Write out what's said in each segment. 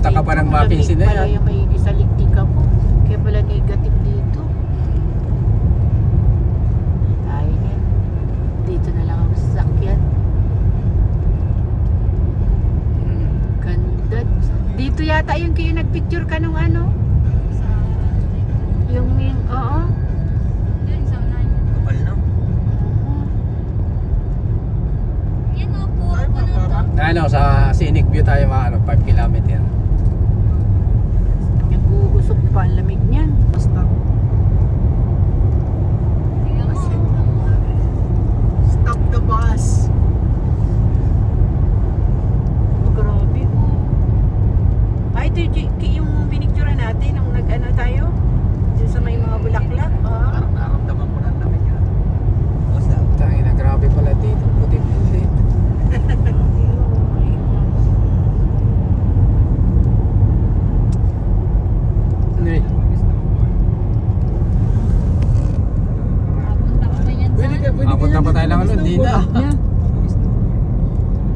pumunta ka pa ng Mapinsin na yan. Yung may sa liktik ako. Kaya pala negative dito. Ay, dito na lang ako sa sakyan. Ganda. Dito yata yung kayo nagpicture ka nung ano? Yung oo. Kapal na. Yan o po. Ano, sa scenic view tayo mga 5 kilometer. Nag-uusok pa ang lamig niyan. Basta. Stop the bus. Oh, grabe. Ay, ito yung pinicture natin nung nag-ano tayo. Diyan sa may mga bulaklak. Ah. Parang naramdaman ko na ang lamig yan. Basta. Tangina, grabe pala dito. Puti-puti. Hindi. Papunta ko pa yan sa... Mapunta pa tayo lang ano, di na.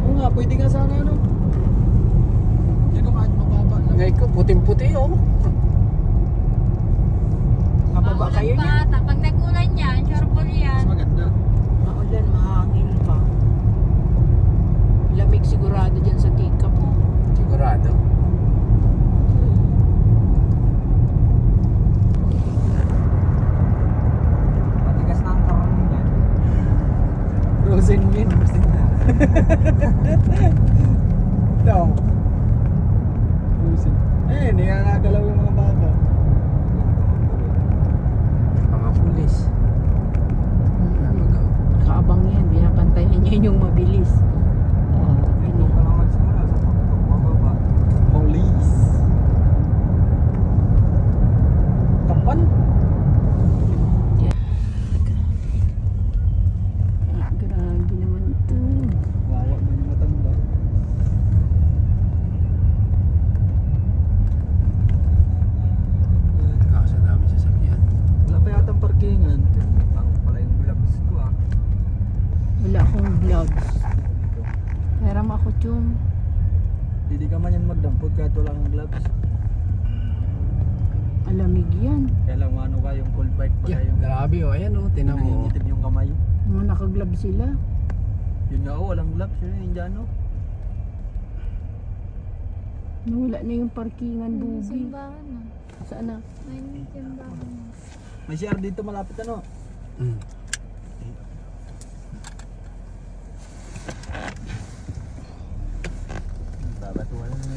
Oo nga, pwede nga sana ano. Yan o kahit mababa lang. Ngayon ko, puting-puti oh. Mababa kayo niya. Pa. Pag nag-ulan yan, sharpol yan. Mas maganda. Maulan, mahangin pa. Lamig sigurado dyan sa tika po. Sigurado. Matigas na ang karon yan. Frozen wind. Ito. Frozen. Eh, hindi nga nagalaw yung mga bata. Mga pulis. Kaabang yan, binapantayan niya yung mabilis. Ito pa lang magsimula sa tuktok, mababa. Police. Kapan? Grabe naman ito. Wawa mo yung matanda. Kaso dami sasakyan. Wala pa yatang parkingan. Parang pala yung gloves ko ah. Wala akong gloves. Pero ako chum. Hindi ka man yan magdampot kahit wala kang gloves. Alamig yan. Kaya lang ano ka yung cold bike pa Yeah, yung grabe oh. Ayan oh, tinan mo. nangingitim yung kamay. Mga naka-gloves sila. Yun nga oh, walang gloves yun yung Indiano. Nawala na yung parkingan, bugi. Simbahan na. Saan na? May simbahan na. May CR dito malapit ano. Mm.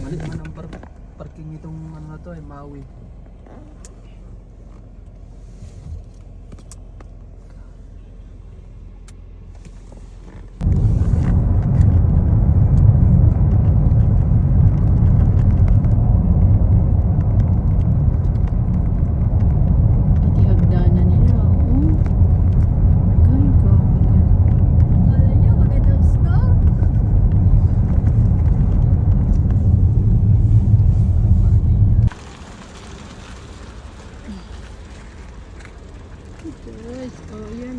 Malit man ang parking itong ano na to eh, Maui. Pati hagdanan nila. Oh. Grabe. Akala niyo, magandang snow. Yes, oh yan.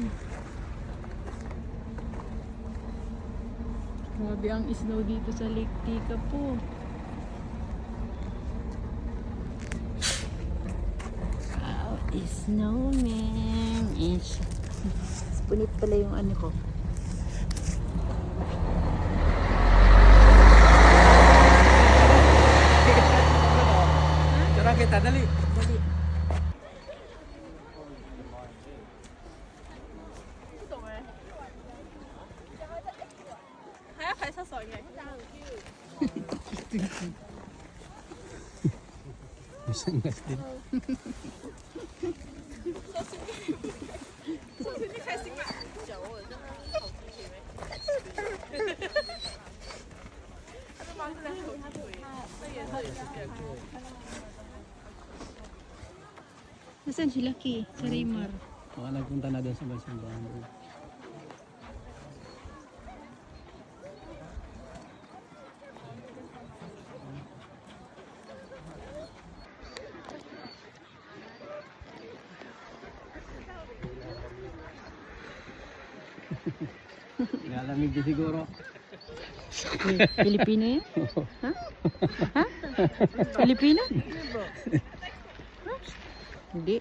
Grabe ang snow dito sa Lake Tika po. Wow, snowman. Ish. Punit pala yung ano ko. Tara kita, dali. Dali. Masangas din. Nasaan si Lucky? Sa Raymar. Baka nagpunta na doon sa Balsambahan. Nalamig din siguro. Pilipino yan? Ha? Ha? Filipino? Hindi.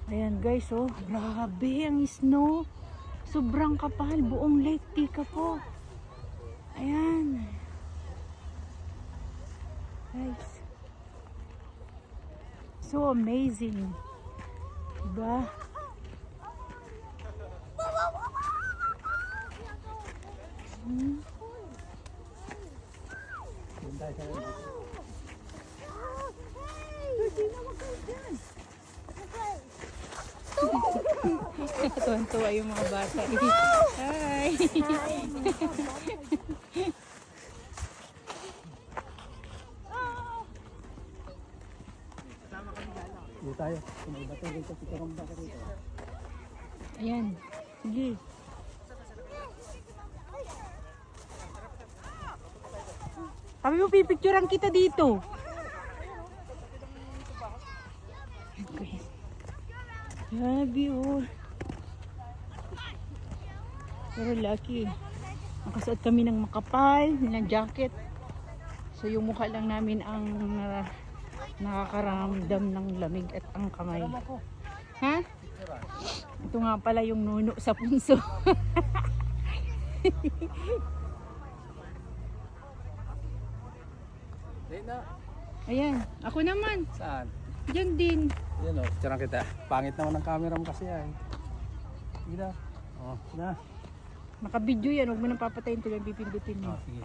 Ayan guys, oh, grabe ang snow. Sobrang kapal, buong Lake Tika po. Ayan. Guys. So amazing. Diba? Hmm. Tuwan-tuwa yung mga bata. Hi! Hindi tayo. Kumabato dito si Karamba ka dito. Ayan. Sige. Sabi mo, pipicturean kita dito. Okay. Grabe, oh. Pero lucky. Nakasuot kami ng makapal, ng jacket. So yung mukha lang namin ang nakakaramdam ng lamig at ang kamay. Ha? Ito nga pala yung nuno sa punso. Hindi na. Ayan, ako naman. Saan? Diyan din. Yan o, picturean kita. Pangit naman ang camera mo kasi ay. Sige na. Oh, na. Naka-video yan, huwag mo nang papatayin ito lang pipindutin mo. Oh, sige.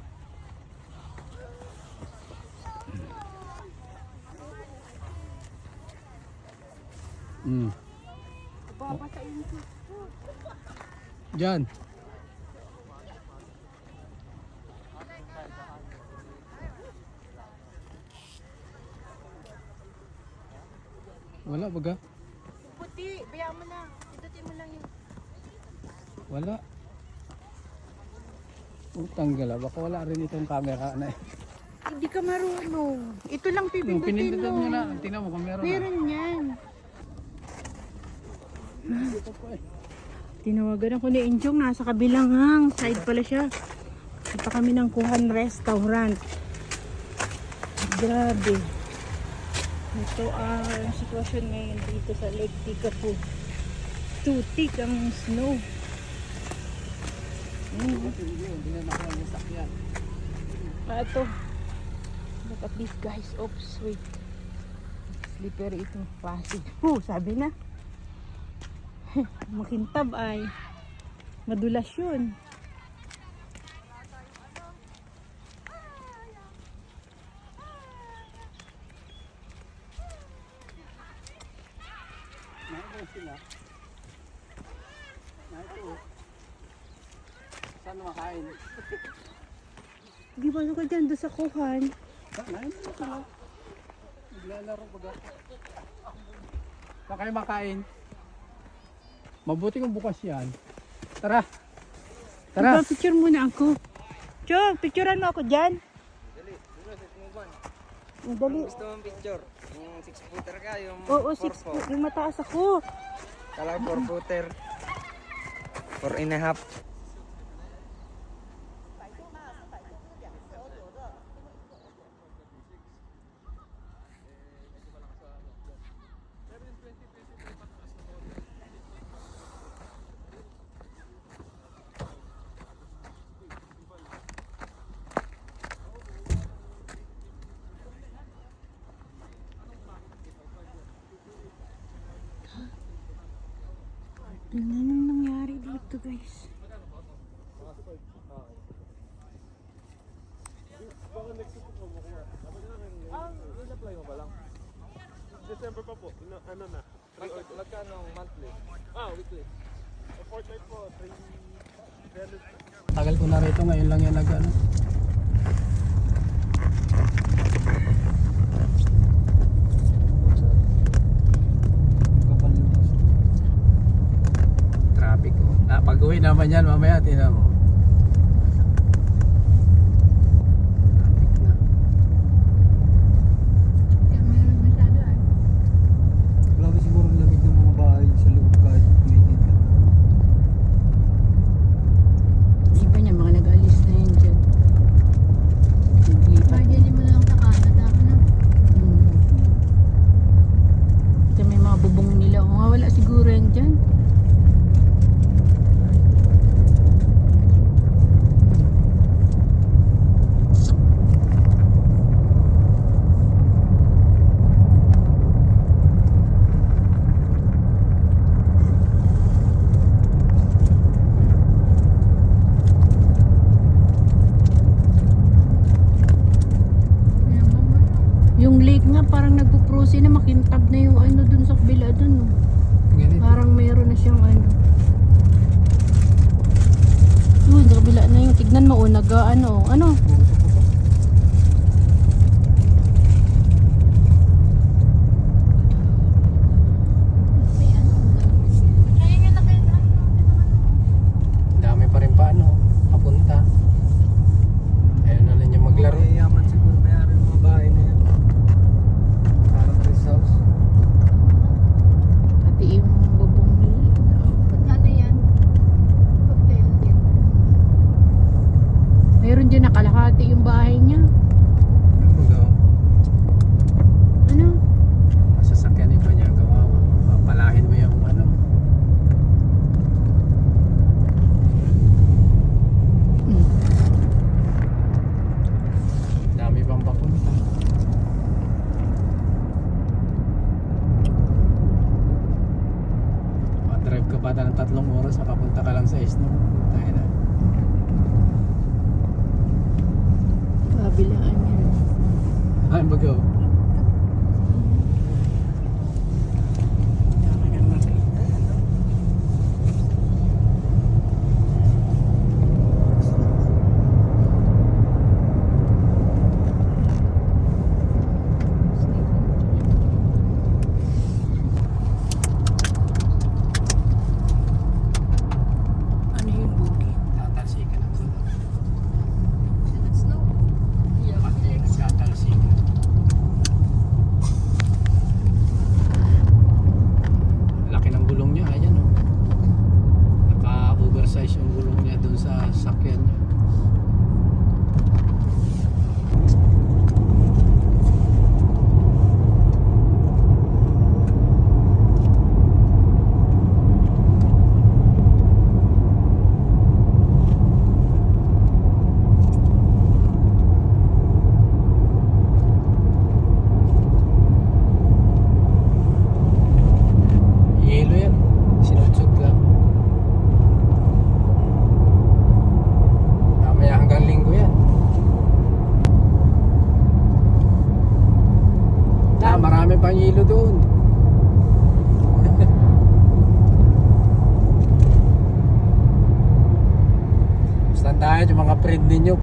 Diyan. Wala baga? Puti, bayaan mo na. Pindutin mo lang yung... Wala. Tanggal ah. Baka wala rin itong camera na eh. Hindi ka marunong. Ito lang Yung pipindutin pinindutan mo. mo na. Tingnan mo kung meron na. Meron yan. Dito po eh. Tinawagan ako ni Injong, nasa kabilang hang. Side pala siya. Ito kami ng Kuhan Restaurant. Grabe. Ito ang sitwasyon ngayon dito sa Lake Tikapu. Tutik ang snow. Hindi na nakuha yung sakyan. Ito. Look at this guys. Oops, wait. Slippery ito. Pasig. Sabi na. Makintab ay madulas yun. Nakita sila. Nakita. Saan makain? Di ba ka dyan doon sa Kuhan? Saan sila? Naglalaro baga. Saan kayo makain? Mabuti kung bukas yan. Tara. Tara. Diba, picture muna ako. Chong, picturean mo ako dyan. Dali, dito sa tumuban. Dali. Gusto mong picture? Yung 6-footer ka, yung Oo, 4 6 po. yung mataas ako. Kala 4-footer. 4.5. Tingnan ang nangyari dito guys. December pa po. Ano na? Magkano monthly? Weekly. Fortnite po, 300. Tagal ko na rito, ngayon lang yan nag-ano. Traffic ko. Pag-uwi naman yan mamaya, tinan mo. Traffic na. lake nga, parang nagpuprosi na, makintab na yung ano dun sa kabila dun. No? Ganito. Parang mayroon na siyang ano. Yun, sa kabila na yung, tignan mo, ano. May ano. Kaya nga nakita. Dami pa rin paano. Papunta. Ayun na lang yung maglaro. Mayayaman siguro mayari ng mga bahay na yan. Parang rest house. Pati yung bubong nila. Ano yan? Hotel din. Meron dyan nakalahati yung bahay niya. Ano magawa? Ano? Masasakyan iba niya. Kawawa. Papalahin mo yung ano. Dami pang papunta. Drive ka pa ng 3 oras, papunta ka lang sa Isno. Tayo na. Kabilaan niya. Ay, bagaw. Ano yung bukid? Tatalsikan ang gulo. Snow. Tatalsikan. Laki ng gulong niya, ayan o. Naka-oversize yung gulong niya dun sa sakyan niya. Yelo yan. Sinutsot lang. Mamaya hanggang linggo yan. Marami pang yelo doon. Basta tayo yung mga friend ninyo.